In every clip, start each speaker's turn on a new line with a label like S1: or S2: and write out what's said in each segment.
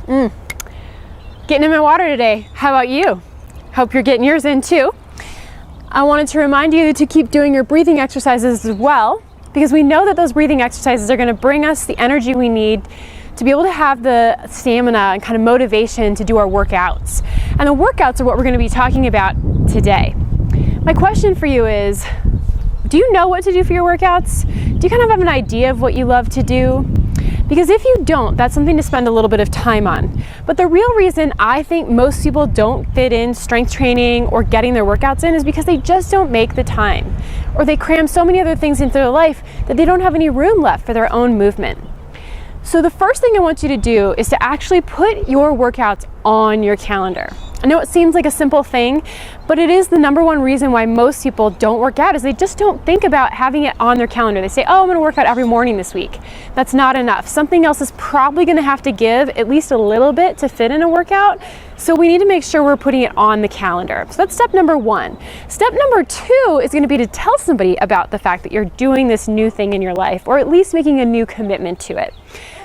S1: Getting in my water today. How about you? Hope you're getting yours in too. I wanted to remind you to keep doing your breathing exercises as well, because we know that those breathing exercises are going to bring us the energy we need to be able to have the stamina and kind of motivation to do our workouts. And the workouts are what we're going to be talking about today. My question for you is, do you know what to do for your workouts? Do you kind of have an idea of what you love to do? Because if you don't, that's something to spend a little bit of time on. But the real reason I think most people don't fit in strength training or getting their workouts in is because they just don't make the time. Or they cram so many other things into their life that they don't have any room left for their own movement. So the first thing I want you to do is to actually put your workouts on your calendar. I know it seems like a simple thing, but it is the number one reason why most people don't work out, is they just don't think about having it on their calendar. They say, oh, I'm gonna work out every morning this week. That's not enough. Something else is probably gonna have to give at least a little bit to fit in a workout. So we need to make sure we're putting it on the calendar. So that's step number one. Step number two is gonna be to tell somebody about the fact that you're doing this new thing in your life, or at least making a new commitment to it.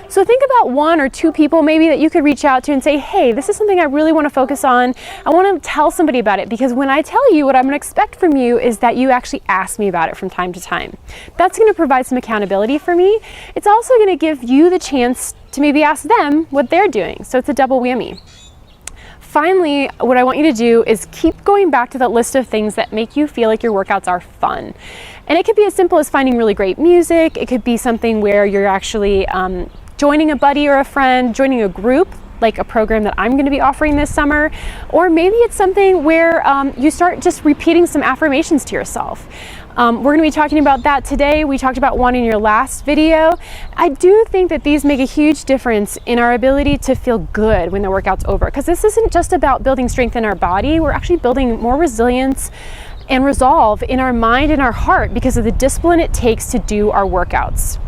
S1: So think about one or two people maybe that you could reach out to and say, hey, this is something I really want to focus on. I want to tell somebody about it, because when I tell you, what I'm going to expect from you is that you actually ask me about it from time to time. That's going to provide some accountability for me. It's also going to give you the chance to maybe ask them what they're doing. So it's a double whammy. Finally, what I want you to do is keep going back to that list of things that make you feel like your workouts are fun. And it could be as simple as finding really great music. It could be something where you're actually joining a buddy or a friend, joining a group, like a program that I'm going to be offering this summer. Or maybe it's something where you start just repeating some affirmations to yourself. We're going to be talking about that today. We talked about one in your last video. I do think that these make a huge difference in our ability to feel good when the workout's over, because this isn't just about building strength in our body. We're actually building more resilience and resolve in our mind and our heart because of the discipline it takes to do our workouts.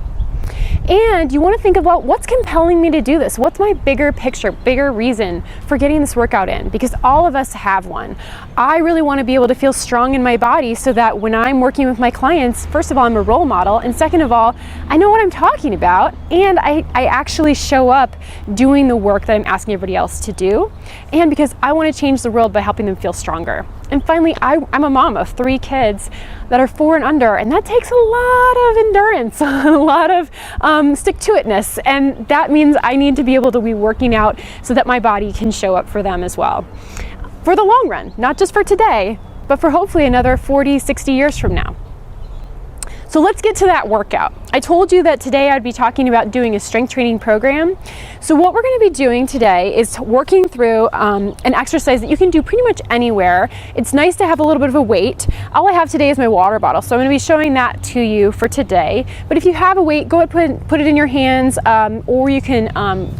S1: And you want to think about what's compelling me to do this. What's my bigger picture, bigger reason for getting this workout in? Because all of us have one. I really want to be able to feel strong in my body so that when I'm working with my clients, first of all, I'm a role model. And second of all, I know what I'm talking about. And I actually show up doing the work that I'm asking everybody else to do. And because I want to change the world by helping them feel stronger. And finally, I'm a mom of 3 kids that are 4 and under, and that takes a lot of endurance, a lot of stick-to-itness, and that means I need to be able to be working out so that my body can show up for them as well. For the long run, not just for today, but for hopefully another 40, 60 years from now. So let's get to that workout. I told you that today I'd be talking about doing a strength training program. So what we're going to be doing today is working through an exercise that you can do pretty much anywhere. It's nice to have a little bit of a weight. All I have today is my water bottle, so I'm going to be showing that to you for today. But if you have a weight, go ahead and put it in your hands, or you can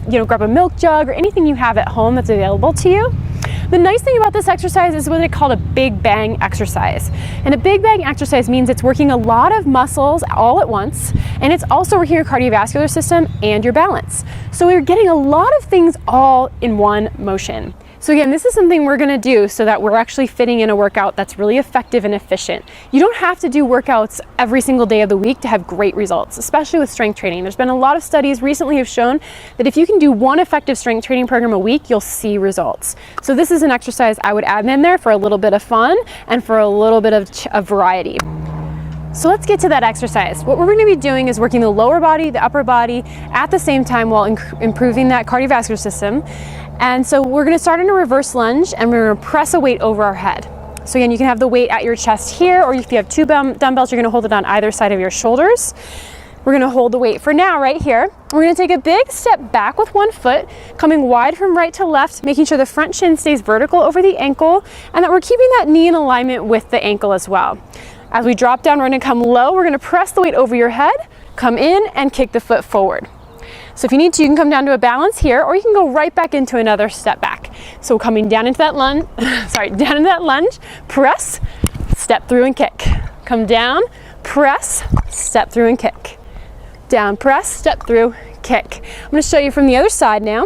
S1: grab a milk jug or anything you have at home that's available to you. The nice thing about this exercise is what they call a big bang exercise. And a big bang exercise means it's working a lot of muscles all at once, and it's also working your cardiovascular system and your balance. So we're getting a lot of things all in one motion. So again, this is something we're gonna do so that we're actually fitting in a workout that's really effective and efficient. You don't have to do workouts every single day of the week to have great results, especially with strength training. There's been a lot of studies recently have shown that if you can do one effective strength training program a week, you'll see results. So this is an exercise I would add in there for a little bit of fun and for a little bit of variety. So let's get to that exercise. What we're going to be doing is working the lower body, the upper body at the same time while improving that cardiovascular system. And so we're going to start in a reverse lunge, and we're going to press a weight over our head. So again, you can have the weight at your chest here, or if you have 2 dumbbells, you're going to hold it on either side of your shoulders. We're going to hold the weight for now right here. We're going to take a big step back with one foot, coming wide from right to left, making sure the front shin stays vertical over the ankle, and that we're keeping that knee in alignment with the ankle as well. As we drop down, we're going to come low. We're going to press the weight over your head, come in, and kick the foot forward. So if you need to, you can come down to a balance here, or you can go right back into another step back. So coming down into that lunge, down into that lunge, press, step through and kick. Come down, press, step through and kick. Down, press, step through, kick. I'm going to show you from the other side now.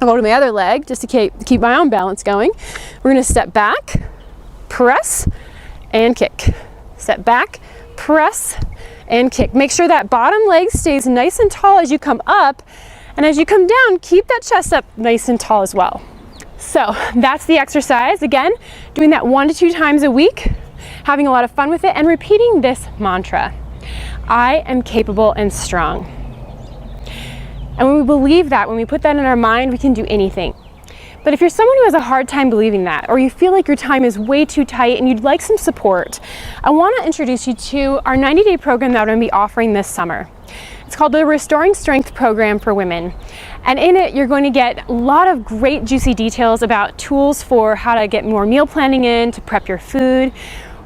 S1: I'll go to my other leg just to keep my own balance going. We're going to step back, press, and kick. Step back, press, and kick. Make sure that bottom leg stays nice and tall as you come up, And as you come down, keep that chest up nice and tall as well. So that's the exercise. Again, doing that 1 to 2 times a week, having a lot of fun with it, and repeating this mantra: I am capable and strong. And when we believe that, when we put that in our mind, we can do anything. But if you're someone who has a hard time believing that, or you feel like your time is way too tight and you'd like some support, I want to introduce you to our 90-day program that I'm going to be offering this summer. It's called the Restoring Strength Program for Women. And in it, you're going to get a lot of great juicy details about tools for how to get more meal planning in, to prep your food,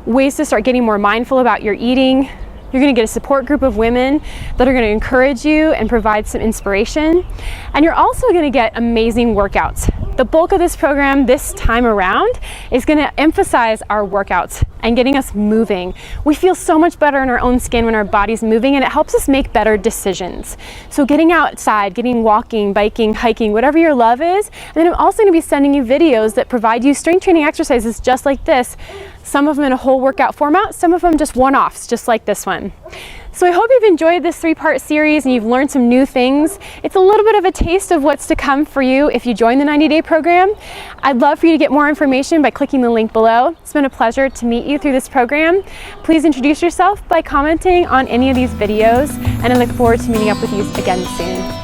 S1: ways to start getting more mindful about your eating. You're going to get a support group of women that are going to encourage you and provide some inspiration. And you're also going to get amazing workouts. The bulk of this program this time around is going to emphasize our workouts and getting us moving. We feel so much better in our own skin when our body's moving, and it helps us make better decisions. So getting outside, walking, biking, hiking, whatever your love is. And then I'm also going to be sending you videos that provide you strength training exercises just like this. Some of them in a whole workout format, some of them just one-offs, just like this one. So I hope you've enjoyed this 3-part series and you've learned some new things. It's a little bit of a taste of what's to come for you if you join the 90-day program. I'd love for you to get more information by clicking the link below. It's been a pleasure to meet you through this program. Please introduce yourself by commenting on any of these videos, and I look forward to meeting up with you again soon.